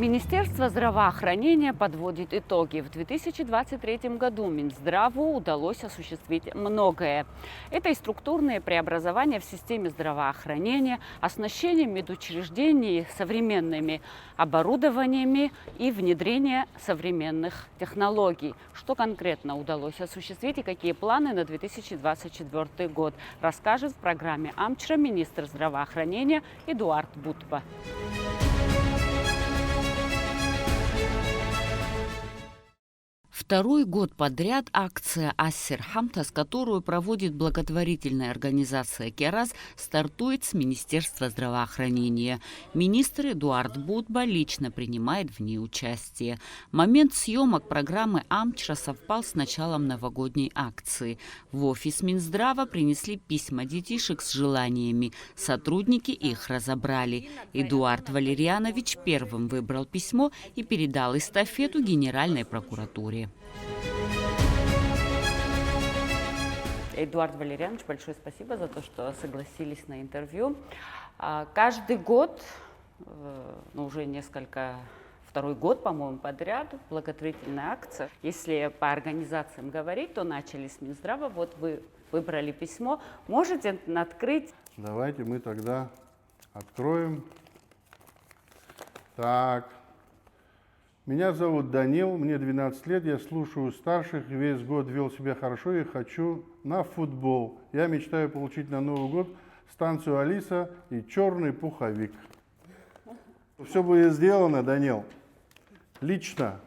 Министерство здравоохранения подводит итоги. В 2023 году Минздраву удалось осуществить многое. Это и структурные преобразования в системе здравоохранения, оснащение медучреждений современными оборудованиями и внедрение современных технологий. Что конкретно удалось осуществить и какие планы на 2024 год, расскажет в программе «Амчра» министр здравоохранения Эдуард Будба. Второй год подряд акция «Ассер Хамтас», которую проводит благотворительная организация «Кераз», стартует с Министерства здравоохранения. Министр Эдуард Будба лично принимает в ней участие. Момент съемок программы «Амчра» совпал с началом новогодней акции. В офис Минздрава принесли письма детишек с желаниями. Сотрудники их разобрали. Эдуард Валерьянович первым выбрал письмо и передал эстафету Генеральной прокуратуре. Эдуард Валерьянович, большое спасибо за то, что согласились на интервью. Каждый год, уже второй год, по-моему, подряд, благотворительная акция. Если по организациям говорить, то начали с Минздрава. Вот вы выбрали письмо. Можете открыть? Давайте мы тогда откроем. Так. Меня зовут Данил, мне 12 лет, я слушаю старших, весь год вел себя хорошо и хочу на футбол. Я мечтаю получить на Новый год станцию Алиса и черный пуховик. Все будет сделано, Данил. Лично.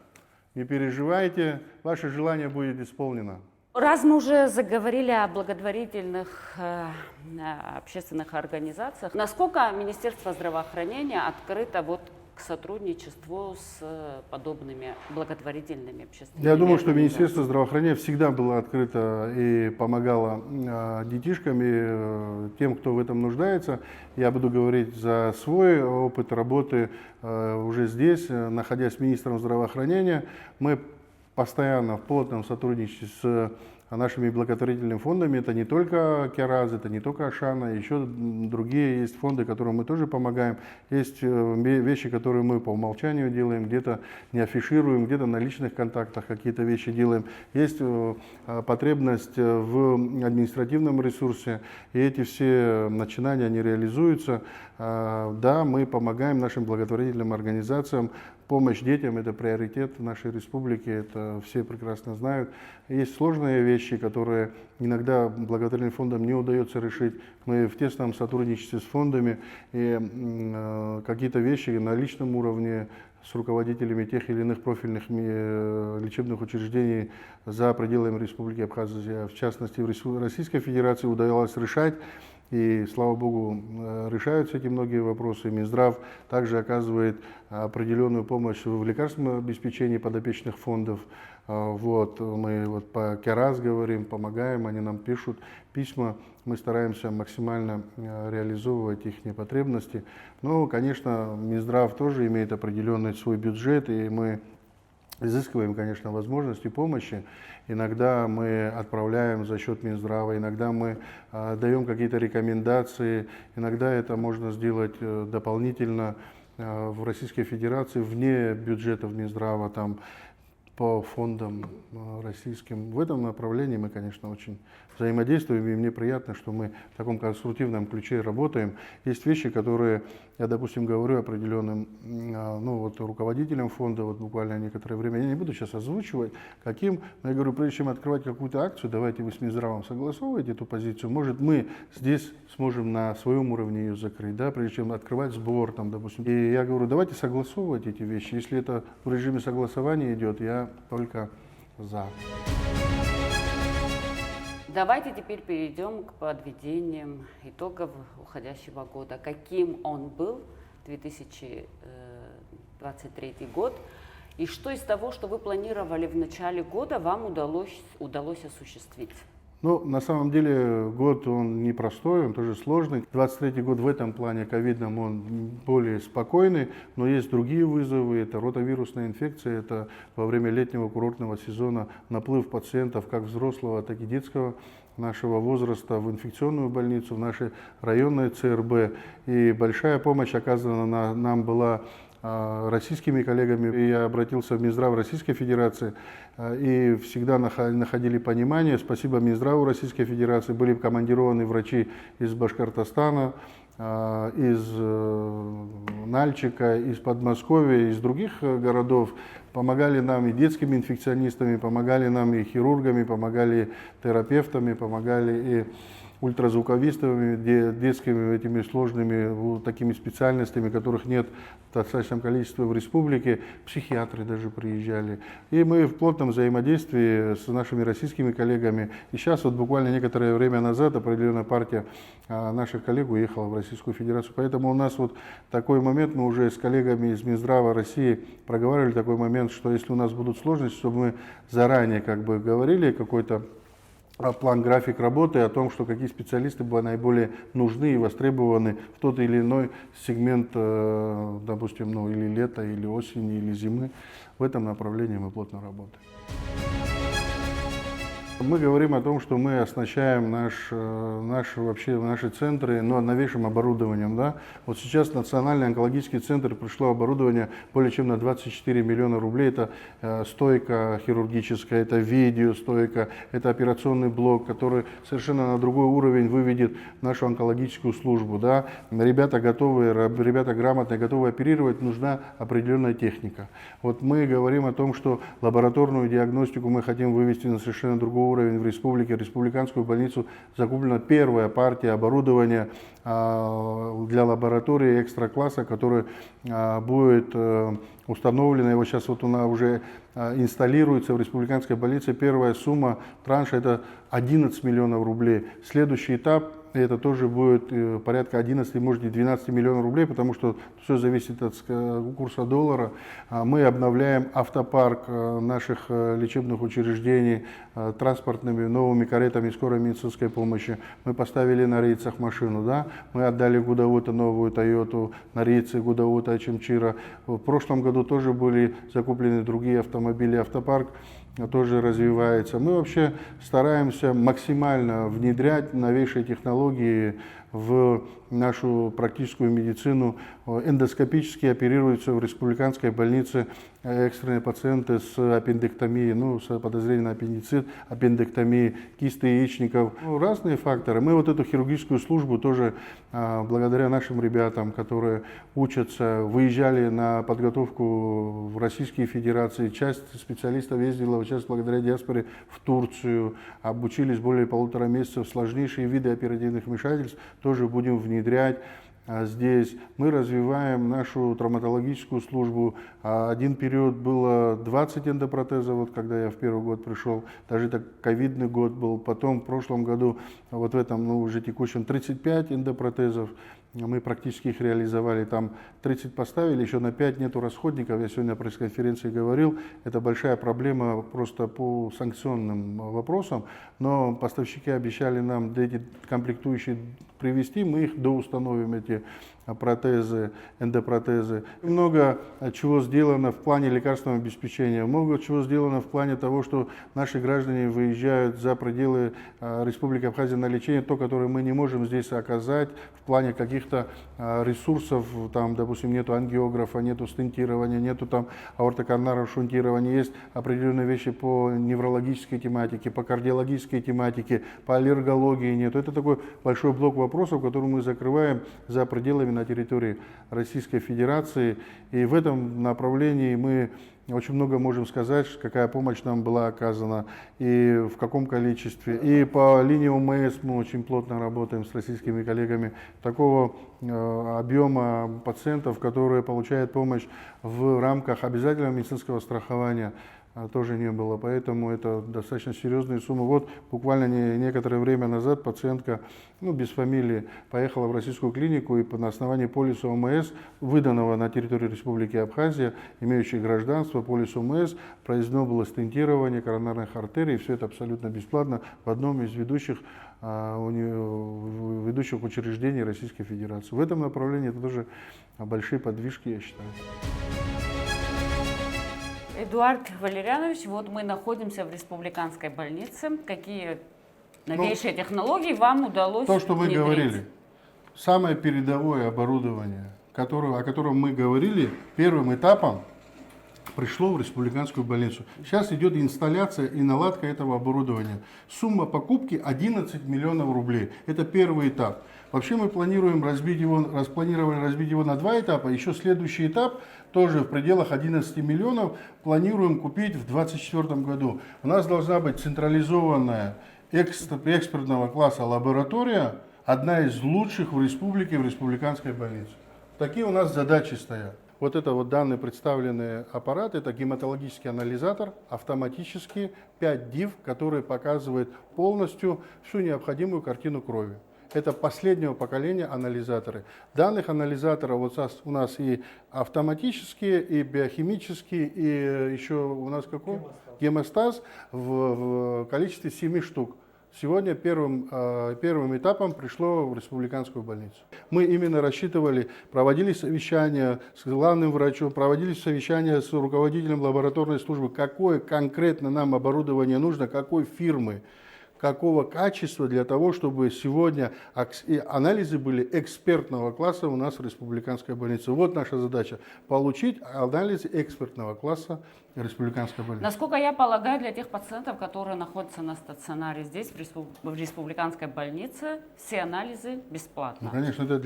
Не переживайте, ваше желание будет исполнено. Раз мы уже заговорили о благотворительных общественных организациях, насколько Министерство здравоохранения открыто к сотрудничеству с подобными благотворительными общественными Я думаю, что Министерство здравоохранения всегда было открыто и помогало детишкам и тем, кто в этом нуждается. Я буду говорить за свой опыт работы уже здесь, находясь министром здравоохранения. Мы постоянно в плотном сотрудничестве с нашими благотворительными фондами. Это не только Кераз, это не только Ашана, еще другие есть фонды, которым мы тоже помогаем. Есть вещи, которые мы по умолчанию делаем, где-то не афишируем, где-то на личных контактах какие-то вещи делаем. Есть потребность в административном ресурсе, и эти все начинания, они реализуются. Да, мы помогаем нашим благотворительным организациям. Помощь детям – это приоритет в нашей республике, это все прекрасно знают. Есть сложные вещи, которые иногда благотворительным фондам не удается решить. Мы в тесном сотрудничестве с фондами и какие-то вещи на личном уровне с руководителями тех или иных профильных лечебных учреждений за пределами Республики Абхазия, в частности в Российской Федерации, удавалось решать. И, слава богу, решаются эти многие вопросы. Минздрав также оказывает определенную помощь в лекарственном обеспечении подопечных фондов. Мы по Кераз говорим, помогаем, они нам пишут письма. Мы стараемся максимально реализовывать их потребности. Но, конечно, Минздрав тоже имеет определенный свой бюджет, и мы изыскиваем, конечно, возможности помощи. Иногда мы отправляем за счет Минздрава, иногда мы даем какие-то рекомендации, иногда это можно сделать дополнительно в Российской Федерации, вне бюджетов Минздрава, по фондам российским. В этом направлении мы, конечно, очень взаимодействуем, и мне приятно, что мы в таком конструктивном ключе работаем. Есть вещи, которые я, допустим, говорю определенным руководителям фонда, буквально некоторое время, я не буду сейчас озвучивать, каким, но я говорю, прежде чем открывать какую-то акцию, давайте вы с Минздравом согласовывайте эту позицию, может, мы здесь сможем на своем уровне ее закрыть, да, прежде чем открывать сбор, допустим. И я говорю, давайте согласовывать эти вещи, если это в режиме согласования идет, я только за. Давайте теперь перейдем к подведениям итогов уходящего года. Каким он был, 2023 год, и что из того, что вы планировали в начале года, вам удалось осуществить? На самом деле год он непростой, он тоже сложный. 23-й год в этом плане ковидном он более спокойный, но есть другие вызовы. Это ротавирусная инфекция, это во время летнего курортного сезона наплыв пациентов как взрослого, так и детского нашего возраста в инфекционную больницу, в нашей районной ЦРБ. И большая помощь оказана нам была российскими коллегами. И я обратился в Минздрав Российской Федерации, и всегда находили понимание. Спасибо Минздраву Российской Федерации. Были командированы врачи из Башкортостана, из Нальчика, из Подмосковья, из других городов. Помогали нам и детскими инфекционистами, помогали нам и хирургами, помогали терапевтами, помогали и ультразвуковистами, детскими этими сложными такими специальностями, которых нет в достаточном количестве в республике. Психиатры даже приезжали. И мы в плотном взаимодействии с нашими российскими коллегами. И сейчас вот буквально некоторое время назад определенная партия наших коллег уехала в Российскую Федерацию. Поэтому у нас вот такой момент, мы уже с коллегами из Минздрава России проговаривали такой момент, что если у нас будут сложности, чтобы мы заранее как бы говорили какой-то план, график работы, о том, что какие специалисты были наиболее нужны и востребованы в тот или иной сегмент, допустим, ну, или лета, или осени, или зимы. В этом направлении мы плотно работаем. Мы говорим о том, что мы оснащаем наши центры новейшим оборудованием. Да? Вот сейчас Национальный онкологический центр пришло оборудование более чем на 24 миллиона рублей. Это стойка хирургическая, это видеостойка, это операционный блок, который совершенно на другой уровень выведет нашу онкологическую службу. Да? Ребята готовые, ребята грамотные, готовы оперировать, нужна определенная техника. Вот мы говорим о том, что лабораторную диагностику мы хотим вывести на совершенно другой уровень в республике. Республиканскую больницу закуплена первая партия оборудования для лаборатории экстра-класса, которая будет установлена. Его сейчас вот она уже инсталируется в республиканской больнице. Первая сумма транша — это 11 миллионов рублей. Следующий этап — это тоже будет порядка 11, может, и 12 миллионов рублей, потому что все зависит от курса доллара. Мы обновляем автопарк наших лечебных учреждений транспортными новыми каретами скорой медицинской помощи. Мы поставили на рейсах машину, да? Мы отдали Гудаута новую Тойоту, на рейсы Гудаута Чимчира. В прошлом году тоже были закуплены другие автомобили, автопарк тоже развивается. Мы вообще стараемся максимально внедрять новейшие технологии в нашу практическую медицину. Эндоскопически оперируются в республиканской больнице экстренные пациенты с аппендэктомией, ну, с подозрением на аппендицит, аппендэктомией, кисты яичников. Ну, разные факторы. Мы вот эту хирургическую службу тоже, благодаря нашим ребятам, которые учатся, выезжали на подготовку в Российские Федерации. Часть специалистов ездила, вот сейчас благодаря диаспоре, в Турцию, обучились более 1,5 месяца. Сложнейшие виды оперативных вмешательств тоже будем внедрять. Здесь мы развиваем нашу травматологическую службу. Один период было 20 эндопротезов, вот когда я в первый год пришел, даже это ковидный год был. Потом в прошлом году, вот в этом, ну, уже текущем, 35 эндопротезов. Мы практически их реализовали, там 30 поставили, еще на 5 нету расходников. Я сегодня на пресс-конференции говорил, это большая проблема просто по санкционным вопросам, но поставщики обещали нам эти комплектующие привезти, мы их доустановим, эти протезы, эндопротезы. Много чего сделано в плане лекарственного обеспечения, много чего сделано в плане того, что наши граждане выезжают за пределы Республики Абхазия на лечение, то, которое мы не можем здесь оказать в плане каких-то ресурсов, там, допустим, нету ангиографа, нету стентирования, нету там аортокоронарного шунтирования, есть определенные вещи по неврологической тематике, по кардиологической тематике, по аллергологии нету. Это такой большой блок вопросов, который мы закрываем за пределами на территории Российской Федерации. И в этом направлении мы очень много можем сказать, какая помощь нам была оказана и в каком количестве. И по линии ОМС мы очень плотно работаем с российскими коллегами. Такого объема пациентов, которые получают помощь в рамках обязательного медицинского страхования, тоже не было, поэтому это достаточно серьезные суммы. Вот буквально некоторое время назад пациентка, ну, без фамилии, поехала в российскую клинику и на основании полиса ОМС, выданного на территории Республики Абхазия, имеющей гражданство, полис ОМС, произведено было стентирование коронарных артерий, все это абсолютно бесплатно в одном из ведущих учреждений Российской Федерации. В этом направлении это тоже большие подвижки, я считаю. Эдуард Валерьянович, вот мы находимся в республиканской больнице. Какие новейшие технологии вам удалось То, что вы внедрить? говорили, самое передовое оборудование, о котором мы говорили, первым этапом пришло в республиканскую больницу. Сейчас идет инсталляция и наладка этого оборудования. Сумма покупки 11 миллионов рублей. Это первый этап. Вообще мы планировали разбить его на два этапа. Еще следующий этап, тоже в пределах 11 миллионов, планируем купить в 2024 году. У нас должна быть централизованная экспертного класса лаборатория, одна из лучших в республике, в республиканской больнице. Такие у нас задачи стоят. Вот это вот данные представленные аппараты, это гематологический анализатор, автоматически 5 DIV, который показывает полностью всю необходимую картину крови. Это последнего поколения анализаторы. Данных анализаторов вот у нас и автоматические, и биохимические, и еще у нас какой? Гемостаз в количестве 7 штук. Сегодня первым этапом пришло в республиканскую больницу. Мы именно рассчитывали, проводили совещания с главным врачом, проводили совещания с руководителем лабораторной службы, какое конкретно нам оборудование нужно, какой фирмы, какого качества для того, чтобы сегодня анализы были экспертного класса у нас в республиканской больнице. Вот наша задача – получить анализы экспертного класса республиканской больницы. Насколько я полагаю, для тех пациентов, которые находятся на стационаре здесь, в республиканской больнице, все анализы бесплатно. Ну, конечно, это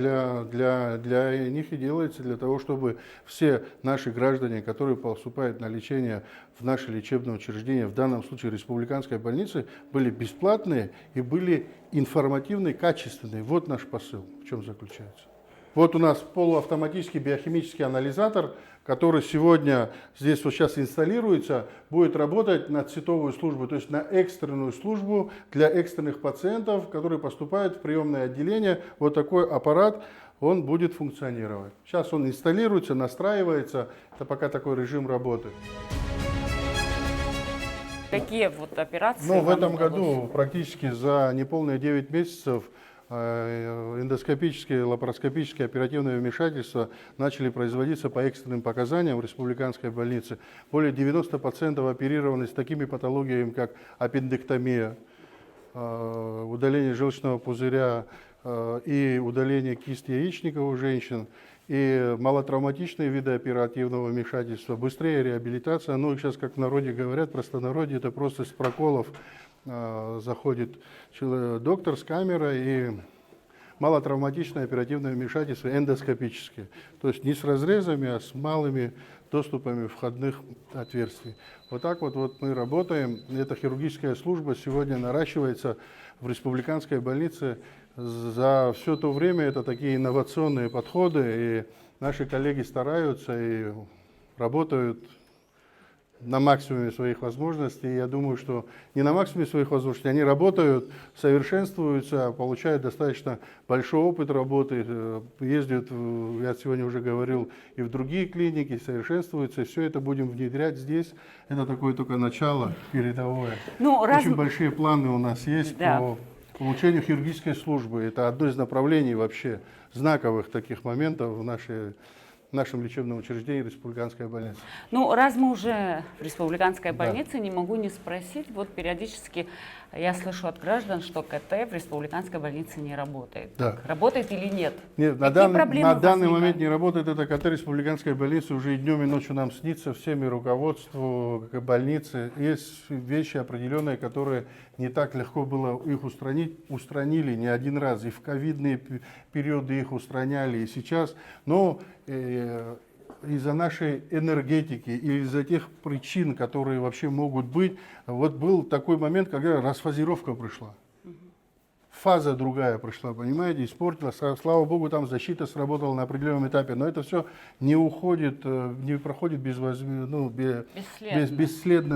для них и делается, для того, чтобы все наши граждане, которые поступают на лечение в наше лечебное учреждение, в данном случае республиканской больницы, были бесплатные и были информативные, качественные. Вот наш посыл, в чем заключается. Вот у нас полуавтоматический биохимический анализатор, который сегодня здесь вот сейчас инсталируется, будет работать на цветовую службу, то есть на экстренную службу для экстренных пациентов, которые поступают в приемное отделение. Вот такой аппарат, он будет функционировать. Сейчас он инсталируется, настраивается, это пока такой режим работы. Такие вот операции. Ну, в этом году практически за неполные 9 месяцев эндоскопические, лапароскопические оперативные вмешательства начали производиться по экстренным показаниям в республиканской больнице. Более 90% оперированы с такими патологиями, как аппендэктомия, удаление желчного пузыря и удаление кисти яичника у женщин, и малотравматичные виды оперативного вмешательства, быстрее реабилитация. Ну, сейчас, как в народе говорят, простонародье, это просто с проколов заходит доктор с камерой и малотравматичное оперативное вмешательство эндоскопическое. То есть не с разрезами, а с малыми доступами входных отверстий. Вот так вот мы работаем. Эта хирургическая служба сегодня наращивается в республиканской больнице. За все то время это такие инновационные подходы, и наши коллеги стараются и работают на максимуме своих возможностей. Я думаю, что не на максимуме своих возможностей, они работают, совершенствуются, получают достаточно большой опыт работы, ездят, я сегодня уже говорил, и в другие клиники, совершенствуются. Все это будем внедрять здесь. Это такое только начало передовое. Очень большие планы у нас есть по улучшению хирургической службы. Это одно из направлений вообще знаковых таких моментов в нашем лечебном учреждении республиканской больницы. Ну, раз мы уже в республиканской больнице, не могу не спросить, вот периодически я слышу от граждан, что КТ в республиканской больнице не работает. Да. Работает или нет? Нет, на данный момент не работает. Это КТ республиканской больницы уже и днем, и ночью нам снится, всеми руководству больницы. Есть вещи определенные, которые не так легко было их устранить. Устранили не один раз, и в ковидные периоды их устраняли, и сейчас. Но из-за нашей энергетики или из-за тех причин, которые вообще могут быть, вот был такой момент, когда расфазировка пришла. Фаза другая пришла, понимаете, испортилась. Слава богу, там защита сработала на определенном этапе, но это все не уходит, не проходит бесследно,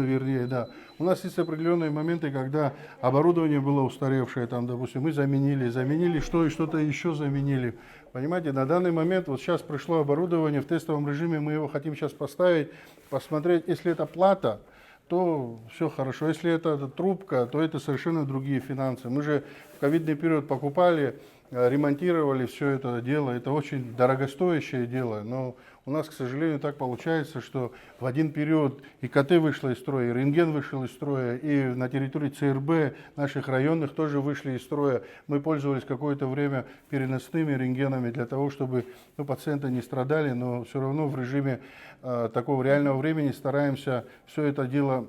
вернее, да. У нас есть определенные моменты, когда оборудование было устаревшее, там, допустим, мы заменили что-то еще заменили. Понимаете, на данный момент, вот сейчас пришло оборудование в тестовом режиме, мы его хотим сейчас поставить, посмотреть, если это плата, то все хорошо. Если это трубка, то это совершенно другие финансы. Мы же в ковидный период покупали ремонтировали все это дело. Это очень дорогостоящее дело, но у нас, к сожалению, так получается, что в один период и КТ вышло из строя, и рентген вышел из строя, и на территории ЦРБ наших районных тоже вышли из строя. Мы пользовались какое-то время переносными рентгенами для того, чтобы пациенты не страдали, но все равно в режиме такого реального времени стараемся все это дело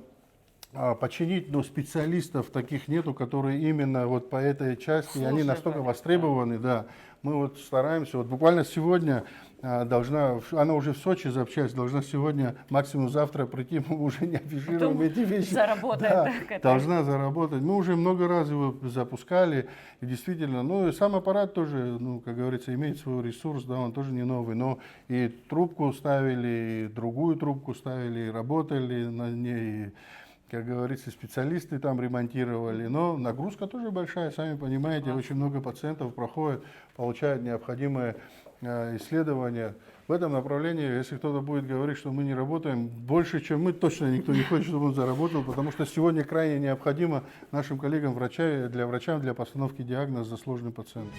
починить, но специалистов таких нету, которые именно вот по этой части, и они настолько востребованы, да. Мы вот стараемся, вот буквально сегодня она уже в Сочи запчасть, должна сегодня, максимум завтра прийти, мы уже не афишируем эти вещи. Заработает. Да, должна заработать. Мы уже много раз его запускали, и действительно, ну и сам аппарат тоже, ну, как говорится, имеет свой ресурс, да, он тоже не новый, но и трубку ставили, и другую трубку ставили, и работали на ней, как говорится, специалисты там ремонтировали, но нагрузка тоже большая, сами понимаете, очень много пациентов проходят, получают необходимые исследования. В этом направлении, если кто-то будет говорить, что мы не работаем, больше, чем мы, точно никто не хочет, чтобы он заработал, потому что сегодня крайне необходимо нашим коллегам, врачам для постановки диагноза за сложный пациент.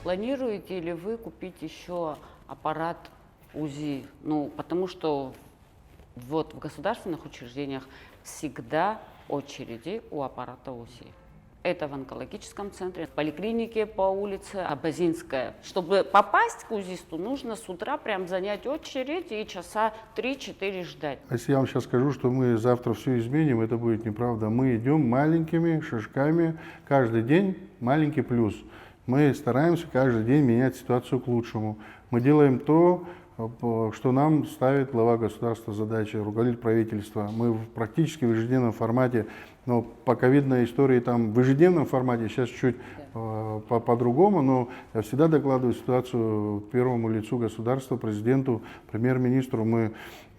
Планируете ли вы купить еще аппарат УЗИ? Ну, потому что вот в государственных учреждениях всегда очереди у аппарата УЗИ. Это в онкологическом центре, в поликлинике по улице Абазинская. Чтобы попасть к УЗИсту, нужно с утра прям занять очередь и часа 3-4 ждать. Если я вам сейчас скажу, что мы завтра все изменим, это будет неправда. Мы идем маленькими шажками, каждый день маленький плюс. Мы стараемся каждый день менять ситуацию к лучшему. Мы делаем то, что нам ставит глава государства задача, руководитель правительства. Мы практически в ежедневном формате, но по ковидной истории там в ежедневном формате, сейчас чуть по-другому, но я всегда докладываю ситуацию первому лицу государства, президенту, премьер-министру. Мы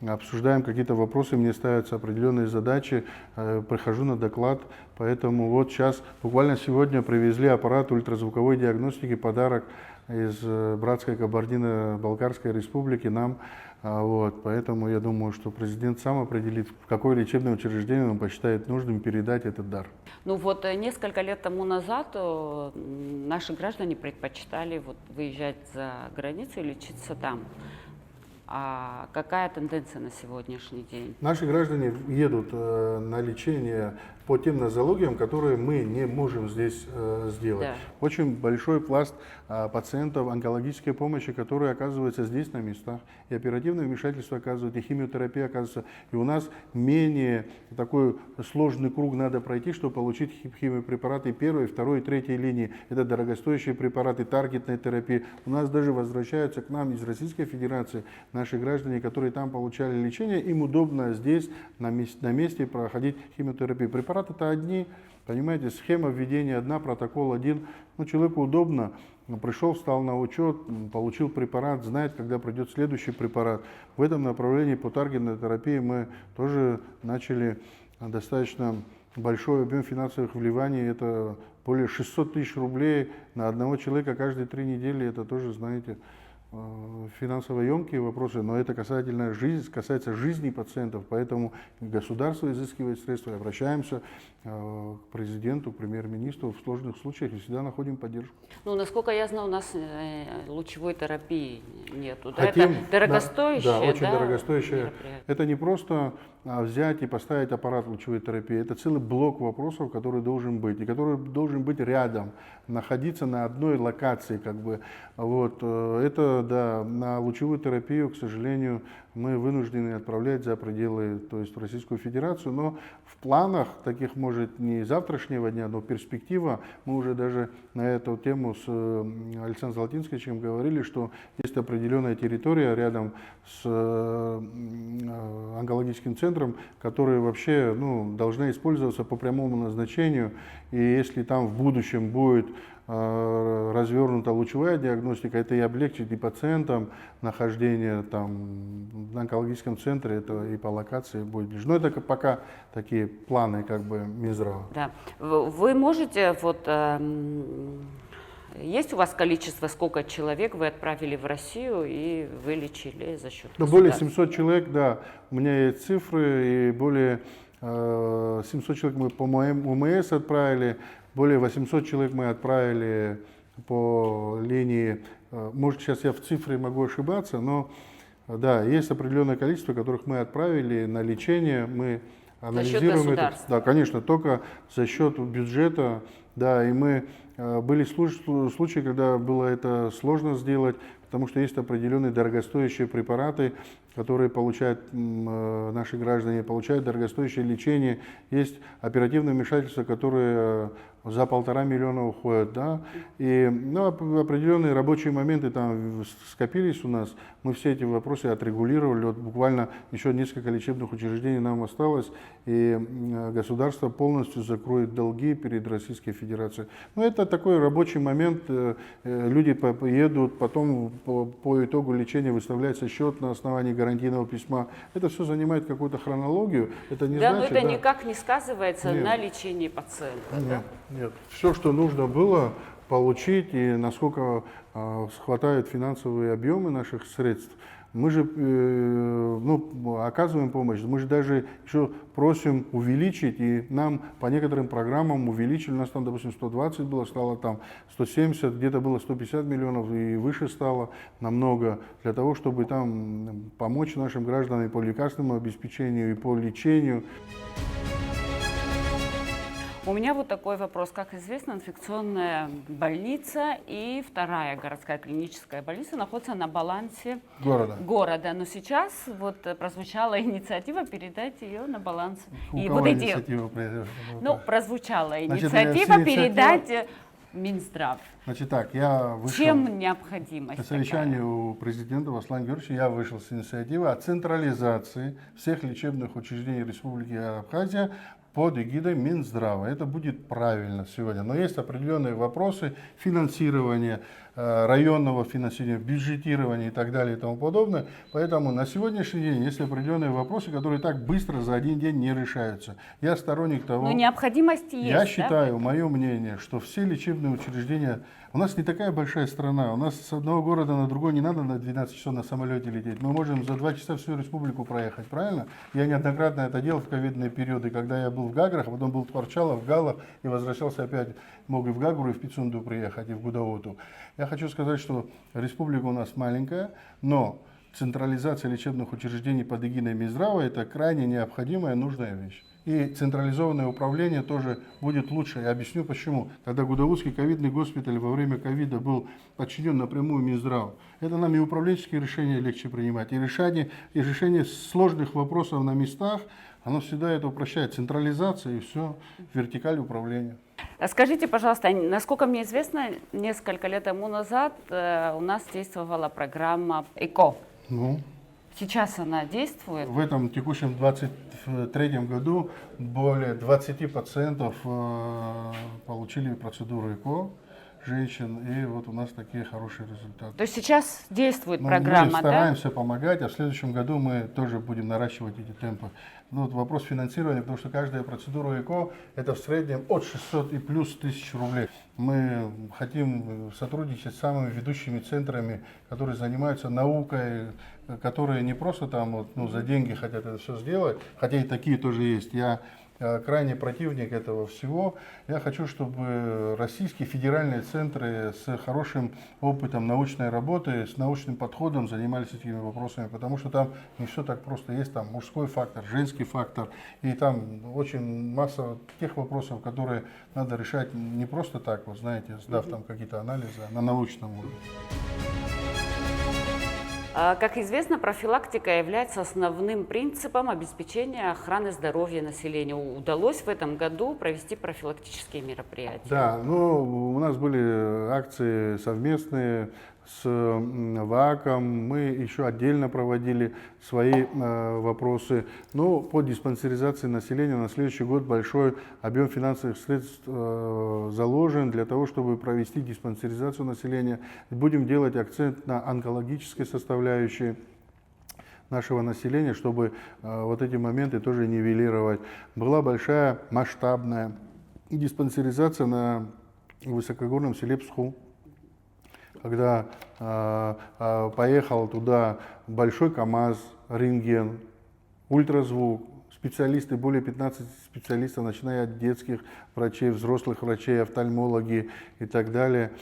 обсуждаем какие-то вопросы, мне ставятся определенные задачи, прихожу на доклад, поэтому вот сейчас, буквально сегодня привезли аппарат ультразвуковой диагностики, подарок из братской Кабардино-Балкарской республики нам. Вот, поэтому я думаю, что президент сам определит, в какое лечебное учреждение он посчитает нужным передать этот дар. Ну вот несколько лет тому назад наши граждане предпочитали вот выезжать за границу и лечиться там. А какая тенденция на сегодняшний день? Наши граждане едут на лечение по тем нозологиям, которые мы не можем здесь сделать. Да. Очень большой пласт пациентов онкологической помощи, которые оказываются здесь на местах. И оперативное вмешательство оказывают, и химиотерапия оказывается. И у нас менее такой сложный круг надо пройти, чтобы получить химиопрепараты первой, второй и третьей линии. Это дорогостоящие препараты, таргетная терапия. У нас даже возвращаются к нам из Российской Федерации наши граждане, которые там получали лечение. Им удобно здесь на месте проходить химиотерапию. Препараты-то одни, понимаете, схема введения одна, протокол один. Ну, человеку удобно, пришел, встал на учет, получил препарат, знает, когда придет следующий препарат. В этом направлении по таргетной терапии мы тоже начали достаточно большой объем финансовых вливаний. Это более 600 тысяч рублей на одного человека каждые 3 недели. Это тоже, знаете, финансово емкие вопросы, но это касается жизни пациентов, поэтому государство изыскивает средства, обращаемся к президенту, к премьер-министру в сложных случаях и всегда находим поддержку. Ну, насколько я знаю, у нас лучевой терапии нету. Хотим, это дорогостоящее, да, очень дорогостоящее. мероприятие. Это не просто взять и поставить аппарат лучевой терапии. Это целый блок вопросов, который должен быть, и который должен быть рядом, находиться на одной локации, как бы. Вот. Это, да, на лучевую терапию, к сожалению, мы вынуждены отправлять за пределы, то есть в Российскую Федерацию, но в планах таких, может, не завтрашнего дня, но перспектива, мы уже даже на эту тему с Александром Золотинским говорили, что есть определенная территория рядом с онкологическим центром, которая вообще, ну, должна использоваться по прямому назначению, и если там в будущем будет развернута лучевая диагностика, это и облегчит и пациентам нахождение там в онкологическом центре, это и по локации будет ближе. Но это пока такие планы как бы Минздрава. Да. Вы можете, вот, есть у вас количество, сколько человек вы отправили в Россию и вылечили за счет Ну, более 700 человек, да, у меня есть цифры, и более 700 человек мы по ОМС отправили, более 800 человек мы отправили по линии, может сейчас я в цифре могу ошибаться, но да, есть определенное количество, которых мы отправили на лечение, мы анализируем это. Да, конечно, только за счет бюджета, да, и мы были случаи, когда было это сложно сделать, потому что есть определенные дорогостоящие препараты, которые получают наши граждане, получают дорогостоящее лечение. Есть оперативные вмешательства, которые за 1,5 миллиона уходят, да, и определенные рабочие моменты там скопились у нас, мы все эти вопросы отрегулировали, вот буквально еще несколько лечебных учреждений нам осталось, и государство полностью закроет долги перед Российской Федерацией. Но это такой рабочий момент, люди едут, потом по итогу лечения выставляется счет на основании гарантийного письма, это все занимает какую-то хронологию, это не значит, но это никак не сказывается Нет. на лечении пациента. Нет. Да? Нет, все, что нужно было получить и насколько хватают финансовые объемы наших средств, мы же оказываем помощь, мы же даже еще просим увеличить, и нам по некоторым программам увеличили, у нас там, допустим, 120 было, стало там 170, где-то было 150 миллионов и выше стало намного, для того, чтобы там помочь нашим гражданам по лекарственному обеспечению и по лечению. У меня вот такой вопрос. Как известно, инфекционная больница и вторая городская клиническая больница находятся на балансе города. Но сейчас вот прозвучала инициатива передать ее на баланс. И вот эти... прозвучала инициатива передать Минздрав. Значит так, я вышел Чем необходимость на совещании у президента Аслана Георгиевича, я вышел с инициативой о централизации всех лечебных учреждений Республики Абхазия под эгидой Минздрава. Это будет правильно сегодня. Но есть определенные вопросы финансирования, районного финансирования, бюджетирования и так далее и тому подобное. Поэтому на сегодняшний день есть определенные вопросы, которые так быстро за один день не решаются. Я сторонник того... Но необходимость есть, Я считаю, мое мнение, что все лечебные учреждения... У нас не такая большая страна. У нас с одного города на другой не надо на 12 часов на самолете лететь. Мы можем за 2 часа всю республику проехать, правильно? Я неоднократно это делал в ковидные периоды, когда я был в Гаграх, а потом был в Творчалах, в Галах и возвращался опять. Мог и в Гагру, и в Пицунду приехать, и в Гудауту. Я хочу сказать, что республика у нас маленькая, но централизация лечебных учреждений под эгидой Минздрава – это крайне необходимая, нужная вещь. И централизованное управление тоже будет лучше. Я объясню почему. Когда Гудаутский ковидный госпиталь во время ковида был подчинен напрямую Минздраву, это нам и управленческие решения легче принимать, и решение сложных вопросов на местах, оно всегда это упрощает. Централизация и все, вертикаль управления. Скажите, пожалуйста, насколько мне известно, несколько лет тому назад у нас действовала программа ЭКО. Сейчас она действует? В этом текущем 2023 году более 20 пациентов получили процедуру ЭКО, женщин, и вот у нас такие хорошие результаты. То есть сейчас действует программа, мы стараемся помогать, а в следующем году мы тоже будем наращивать эти темпы. Ну, вот вопрос финансирования, потому что каждая процедура ЭКО это в среднем от 600 и плюс тысяч рублей. Мы хотим сотрудничать с самыми ведущими центрами, которые занимаются наукой, которые не просто там за деньги хотят это все сделать, хотя и такие тоже есть. Я крайне противник этого всего. Я хочу, чтобы российские федеральные центры с хорошим опытом научной работы, с научным подходом занимались этими вопросами, потому что там не все так просто. Есть там мужской фактор, женский фактор, и там очень масса тех вопросов, которые надо решать не просто так, вот знаете, сдав там какие-то анализы, а на научном уровне. Как известно, профилактика является основным принципом обеспечения охраны здоровья населения. Удалось в этом году провести профилактические мероприятия? Да, у нас были акции совместные с ВАКом, мы еще отдельно проводили свои вопросы. Но по диспансеризации населения на следующий год большой объем финансовых средств заложен для того, чтобы провести диспансеризацию населения. Будем делать акцент на онкологической составляющей нашего населения, чтобы вот эти моменты тоже нивелировать. Была большая масштабная диспансеризация на высокогорном селе Псху, когда поехал туда большой КАМАЗ, рентген, ультразвук, специалисты, более 15 специалистов, начиная от детских врачей, взрослых врачей, офтальмологи и так далее.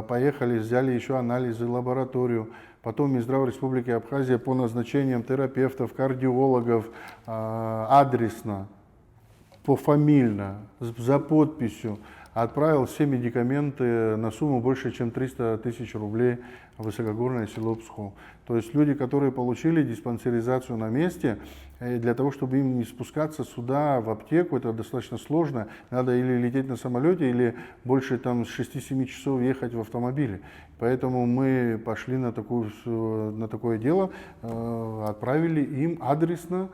Поехали, взяли еще анализы, лабораторию. Потом Минздрав Республики Абхазия по назначениям терапевтов, кардиологов адресно, пофамильно, за подписью отправил все медикаменты на сумму больше, чем 300 тысяч рублей в высокогорное село Псху. То есть люди, которые получили диспансеризацию на месте, для того, чтобы им не спускаться сюда, в аптеку, это достаточно сложно. Надо или лететь на самолете, или больше там, 6-7 часов ехать в автомобиле. Поэтому мы пошли на такое дело, отправили им адресно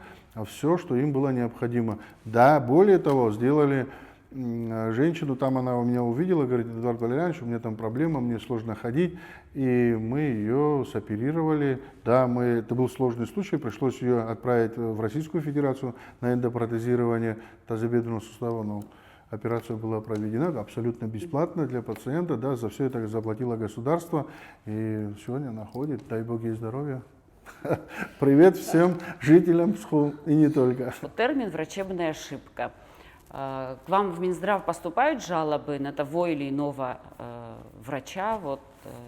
все, что им было необходимо. Да, более того, сделали женщину, там она у меня увидела, говорит: Эдуард Валерьянович, у меня там проблема, мне сложно ходить, и мы ее соперировали. Да, это был сложный случай, пришлось ее отправить в Российскую Федерацию на эндопротезирование тазобедренного сустава, но операция была проведена абсолютно бесплатно для пациента, да, за все это заплатило государство, и сегодня она ходит, дай бог ей здоровья. Привет всем жителям Псху и не только. Термин «врачебная ошибка». К вам в Минздрав поступают жалобы на того или иного врача,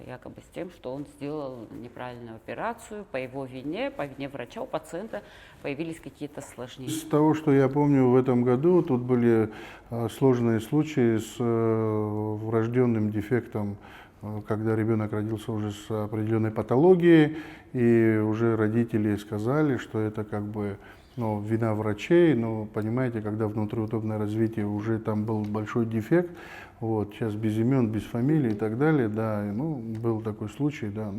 якобы с тем, что он сделал неправильную операцию по его вине, по вине врача, у пациента появились какие-то осложнения? Из того, что я помню, в этом году тут были сложные случаи с врожденным дефектом, когда ребенок родился уже с определенной патологией, и уже родители сказали, что это как бы вина врачей, но понимаете, когда внутриутробное развитие уже там был большой дефект, сейчас без имен, без фамилий и так далее, да, был такой случай, да,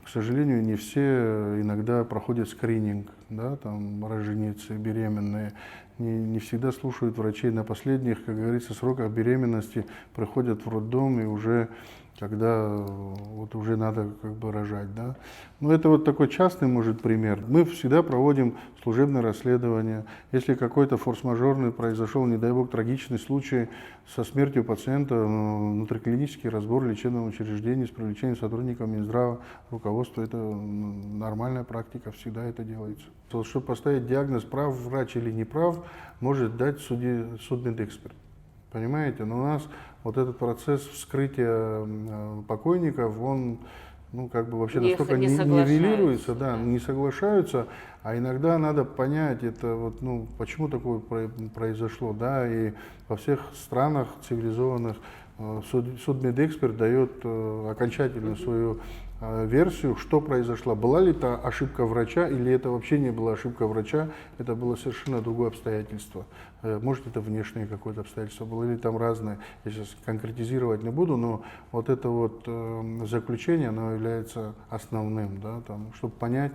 к сожалению, не все иногда проходят скрининг, да, там роженицы, беременные, не всегда слушают врачей на последних, как говорится, сроках беременности, приходят в роддом и уже когда уже надо как бы рожать, да. Это такой частный, может, пример. Мы всегда проводим служебное расследование. Если какой-то форс-мажорный произошел, не дай бог, трагичный случай со смертью пациента, внутриклинический разбор лечебного учреждения с привлечением сотрудников Минздрава, руководства, это нормальная практика, всегда это делается. Чтобы поставить диагноз, прав врач или не прав, может дать судмедэксперт. Понимаете, но у нас этот процесс вскрытия покойников, он вообще настолько не нивелируется, да, не соглашаются, а иногда надо понять, это почему такое произошло, да, и во всех странах цивилизованных судмедэксперт дает окончательную свою версию, что произошло. Была ли это ошибка врача или это вообще не была ошибка врача, это было совершенно другое обстоятельство. Может, это внешнее какое-то обстоятельство было, или там разное. Я сейчас конкретизировать не буду, но это заключение, оно является основным, да, чтобы понять,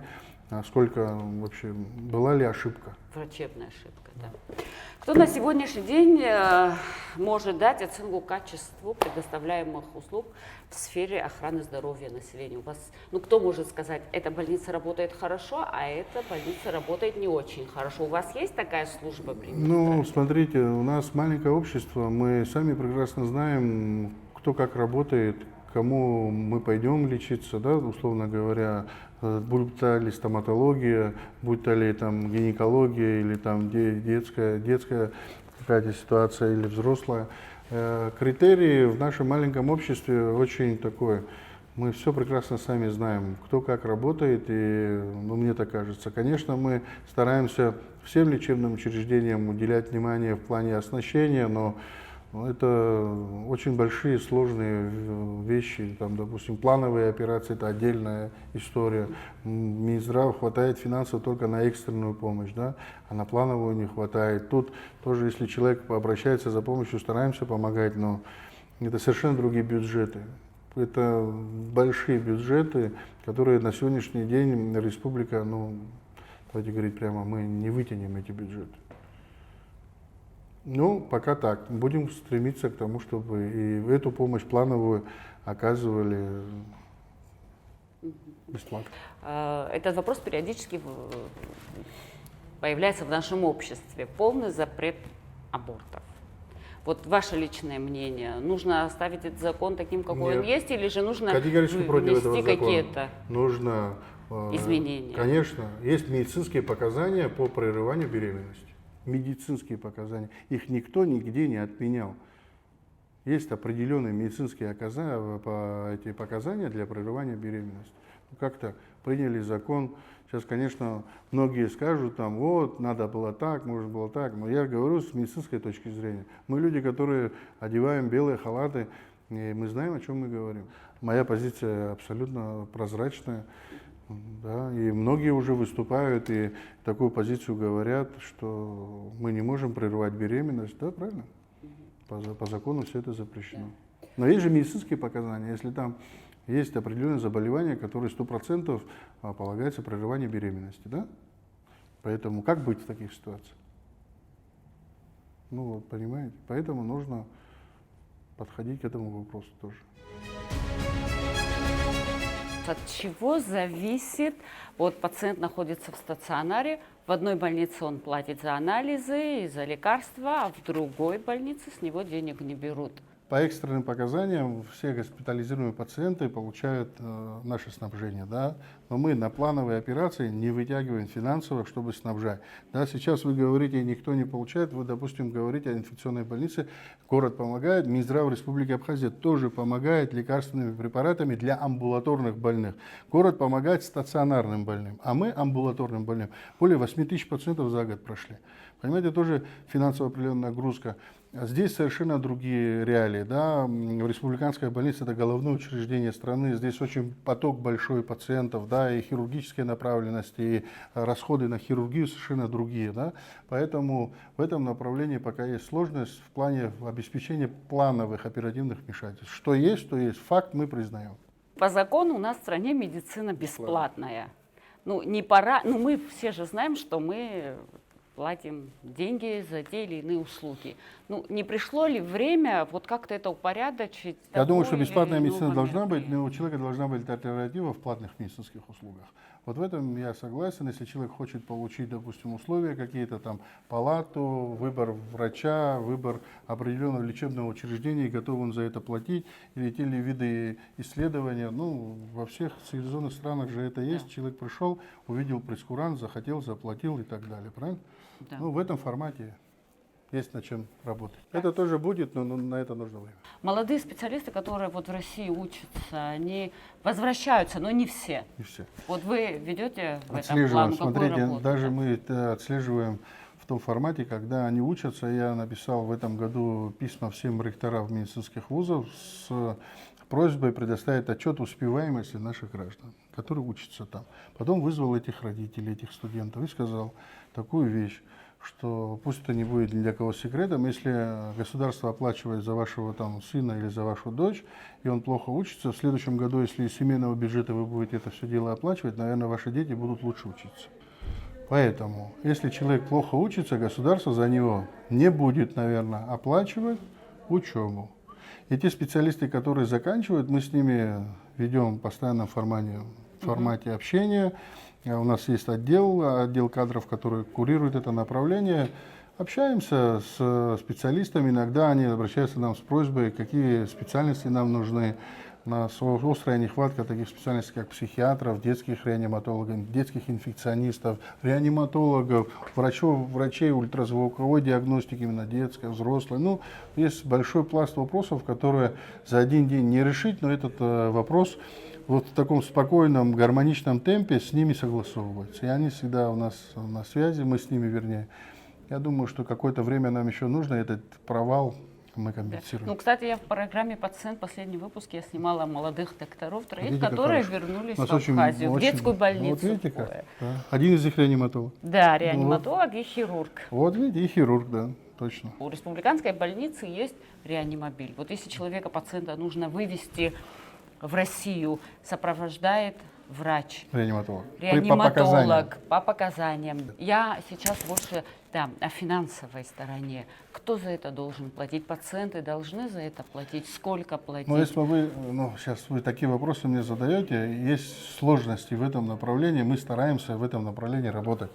сколько вообще, была ли ошибка. Врачебная ошибка, да. Кто на сегодняшний день может дать оценку качеству предоставляемых услуг в сфере охраны здоровья населения? У вас, кто может сказать, эта больница работает хорошо, а эта больница работает не очень хорошо? У вас есть такая служба? Смотрите, у нас маленькое общество, мы сами прекрасно знаем, кто как работает, кому мы пойдем лечиться, да, условно говоря, будь то ли стоматология, будь то ли там гинекология или там детская какая-то ситуация или взрослая. Критерии в нашем маленьком обществе очень такое. Мы все прекрасно сами знаем, кто как работает, и мне так кажется. Конечно, мы стараемся всем лечебным учреждениям уделять внимание в плане оснащения, но это очень большие, сложные вещи. Допустим, плановые операции – это отдельная история. Минздрав хватает финансов только на экстренную помощь, да? А на плановую не хватает. Тут тоже, если человек обращается за помощью, стараемся помогать, но это совершенно другие бюджеты. Это большие бюджеты, которые на сегодняшний день республика, давайте говорить прямо, мы не вытянем эти бюджеты. Пока так. Будем стремиться к тому, чтобы и эту помощь плановую оказывали бесплатно. Этот вопрос периодически появляется в нашем обществе. Полный запрет абортов. Ваше личное мнение, нужно оставить этот закон таким, какой он есть, или же нужно категорически против этого внести закона. Какие-то? Нужно изменения. Конечно, есть медицинские показания по прерыванию беременности. Медицинские показания. Их никто нигде не отменял. Есть определенные медицинские эти показания для прерывания беременности. Как-то приняли закон. Сейчас, конечно, многие скажут, там, вот, надо было так, может было так. Но я говорю с медицинской точки зрения. Мы люди, которые одеваем белые халаты, и мы знаем, о чем мы говорим. Моя позиция абсолютно прозрачная. Да, и многие уже выступают и такую позицию говорят, что мы не можем прерывать беременность. Да, правильно? По закону все это запрещено. Но есть же медицинские показания, если там есть определенные заболевания, которые 100% полагается прерывание беременности. Да? Поэтому как быть в таких ситуациях? Ну вот, понимаете? Поэтому нужно подходить к этому вопросу тоже. От чего зависит, вот пациент находится в стационаре, в одной больнице он платит за анализы и за лекарства, а в другой больнице с него денег не берут? По экстренным показаниям все госпитализируемые пациенты получают наше снабжение, да? Но мы на плановые операции не вытягиваем финансово, чтобы снабжать. Да, сейчас вы говорите, никто не получает, вы, допустим, говорите о инфекционной больнице, город помогает, Минздрав Республики Абхазия тоже помогает лекарственными препаратами для амбулаторных больных. Город помогает стационарным больным, а мы амбулаторным больным более 8 тысяч пациентов за год прошли. Понимаете, тоже финансово определенная нагрузка. Здесь совершенно другие реалии. Да? Республиканская больница – это головное учреждение страны. Здесь очень поток большой пациентов, да, и хирургические направленности, и расходы на хирургию совершенно другие. Да? Поэтому в этом направлении пока есть сложность в плане обеспечения плановых оперативных вмешательств. Что есть, то есть. Факт мы признаем. По закону у нас в стране медицина бесплатная. Ну, не пора, ну мы все же знаем, что мы платим деньги за те или иные услуги. Ну, не пришло ли время вот как-то это упорядочить? Я думаю, что бесплатная медицина должна быть, но у человека должна быть альтернатива в платных медицинских услугах. Вот в этом я согласен. Если человек хочет получить, допустим, условия какие-то, там, палату, выбор врача, выбор определенного лечебного учреждения, и готов он за это платить, или те ли виды исследования, ну, во всех цивилизованных странах же это есть. Человек пришел, увидел прейскурант, захотел, заплатил и так далее, правильно? Да. Ну, в этом формате есть над чем работать. Это тоже будет, но на это нужно время. Молодые специалисты, которые вот в России учатся, они возвращаются, но не все. Не все. Вот вы ведете в этом Отслеживаем, плану какую смотрите, работу? даже мы это отслеживаем в том формате, когда они учатся. Я написал в этом году письма всем ректорам медицинских вузов с просьбой предоставить отчет успеваемости наших граждан, которые учатся там. Потом вызвал этих родителей, этих студентов и сказал такую вещь, что пусть это не будет ни для кого секретом, если государство оплачивает за вашего там сына или за вашу дочь, и он плохо учится, в следующем году, если из семейного бюджета вы будете это все дело оплачивать, наверное, ваши дети будут лучше учиться. Поэтому, если человек плохо учится, государство за него не будет, наверное, оплачивать учебу. И те специалисты, которые заканчивают, мы с ними ведем постоянно в формате общения. У нас есть отдел кадров, который курирует это направление. Общаемся с специалистами, иногда они обращаются к нам с просьбой, какие специальности нам нужны. У нас острая нехватка таких специальностей, как психиатров, детских реаниматологов, детских инфекционистов, реаниматологов, врачей ультразвуковой диагностики, именно детской, взрослой. Ну, есть большой пласт вопросов, которые за один день не решить, но этот вопрос вот в таком спокойном, гармоничном темпе с ними согласовывается. И они всегда у нас на связи, мы с ними, вернее. Я думаю, что какое-то время нам еще нужно, этот провал мы компенсируем. Ну, кстати, я в программе «Пациент» в последнем выпуске я снимала молодых докторов, троих, которые вернулись в Абхазию, в детскую больницу. Вот видите как? Да. Один из них реаниматолог. Да, реаниматолог и хирург. Вот видите, и хирург, да, точно. У республиканской больницы есть реанимобиль. Вот если человека, пациента нужно вывести в Россию, сопровождает врач. Реаниматолог. По показаниям. Я сейчас больше о финансовой стороне. Кто за это должен платить? Пациенты должны за это платить? Сколько платить? Ну, если сейчас вы такие вопросы мне задаете, есть сложности в этом направлении, мы стараемся в этом направлении работать.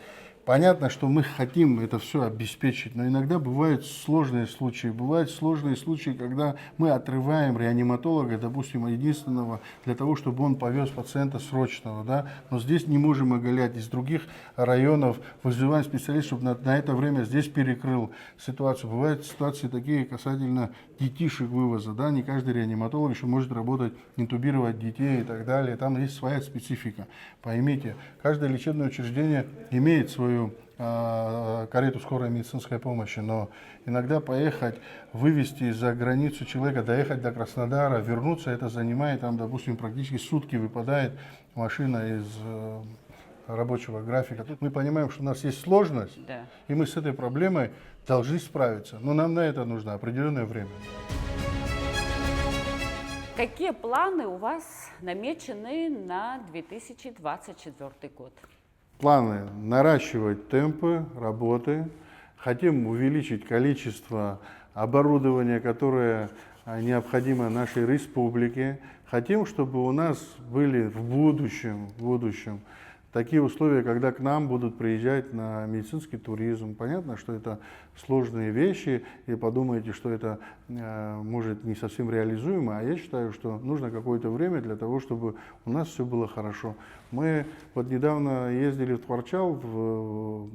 Понятно, что мы хотим это все обеспечить, но иногда бывают сложные случаи. Бывают сложные случаи, когда мы отрываем реаниматолога, допустим, единственного, для того, чтобы он повез пациента срочного. Да? Но здесь не можем оголять. Из других районов вызываем специалистов, чтобы на это время здесь перекрыл ситуацию. Бывают ситуации такие касательно детишек вывоза. Да? Не каждый реаниматолог еще может работать, интубировать детей и так далее. Там есть своя специфика. Поймите, каждое лечебное учреждение имеет свою карету скорой медицинской помощи, но иногда поехать, вывести за границу человека, доехать до Краснодара, вернуться, это занимает, там, допустим, практически сутки выпадает машина из рабочего графика. Тут мы понимаем, что у нас есть сложность, Да. и мы с этой проблемой должны справиться, но нам на это нужно определенное время. Какие планы у вас намечены на 2024 год? Планы наращивать темпы работы, хотим увеличить количество оборудования, которое необходимо нашей республике, хотим, чтобы у нас были в будущем такие условия, когда к нам будут приезжать на медицинский туризм. Понятно, что это сложные вещи, и подумаете, что это может не совсем реализуемо, а я считаю, что нужно какое-то время для того, чтобы у нас все было хорошо. Мы вот недавно ездили в Творчал, в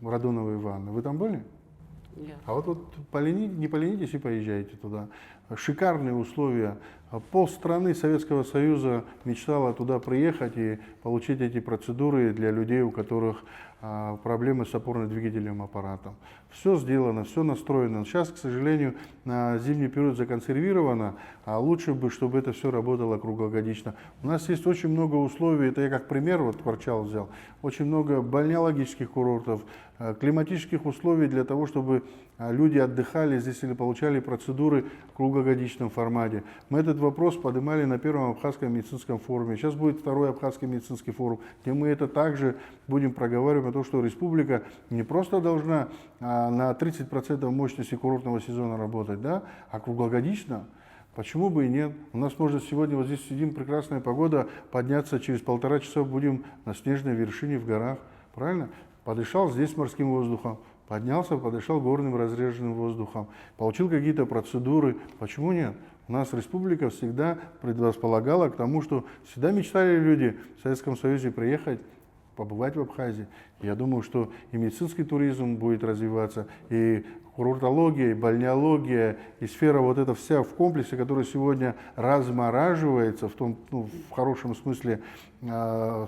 Радоновые Ванны. Вы там были? Нет. А вот не поленитесь и поезжайте туда. Шикарные условия. Полстраны Советского Союза мечтала туда приехать и получить эти процедуры для людей, у которых проблемы с опорно-двигательным аппаратом. Все сделано, все настроено. Сейчас, к сожалению, на зимний период законсервировано, а лучше бы, чтобы это все работало круглогодично. У нас есть очень много условий, это я как пример вот Творчал взял, очень много бальнеологических курортов, климатических условий для того, чтобы люди отдыхали здесь или получали процедуры в круглогодичном формате. Мы этот вопрос поднимали на первом Абхазском медицинском форуме. Сейчас будет второй Абхазский медицинский форум, где мы это также будем проговаривать о том, что республика не просто должна на 30% мощности курортного сезона работать, да, а круглогодично. Почему бы и нет? У нас можно сегодня, вот здесь сидим, прекрасная погода, подняться через 1,5 часа будем на снежной вершине в горах. Правильно? Подышал здесь морским воздухом, поднялся, подышал горным разреженным воздухом, получил какие-то процедуры. Почему нет? У нас республика всегда предрасполагала к тому, что всегда мечтали люди в Советском Союзе приехать, побывать в Абхазии. Я думаю, что и медицинский туризм будет развиваться, и курортология, и бальнеология, и сфера вот эта вся в комплексе, которая сегодня размораживается, в хорошем смысле,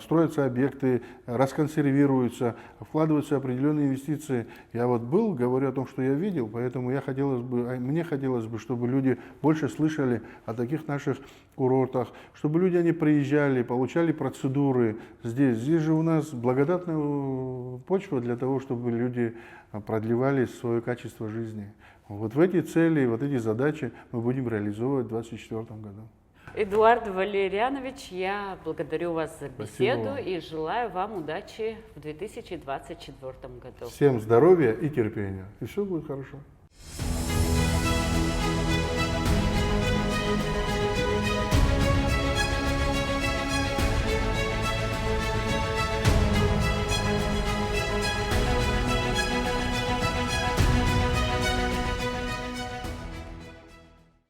строятся объекты, расконсервируются, вкладываются определенные инвестиции. Я вот был, говорю о том, что я видел, поэтому мне хотелось бы, чтобы люди больше слышали о таких наших курортах, чтобы люди они приезжали, получали процедуры здесь. Здесь же у нас благодатная почва для того, чтобы люди продлевали свое качество жизни. Вот в эти цели, вот эти задачи мы будем реализовывать в 2024 году. Эдуард Валерьянович, я благодарю вас за беседу Спасибо вам. и желаю вам удачи в 2024 году. Всем здоровья и терпения, и все будет хорошо.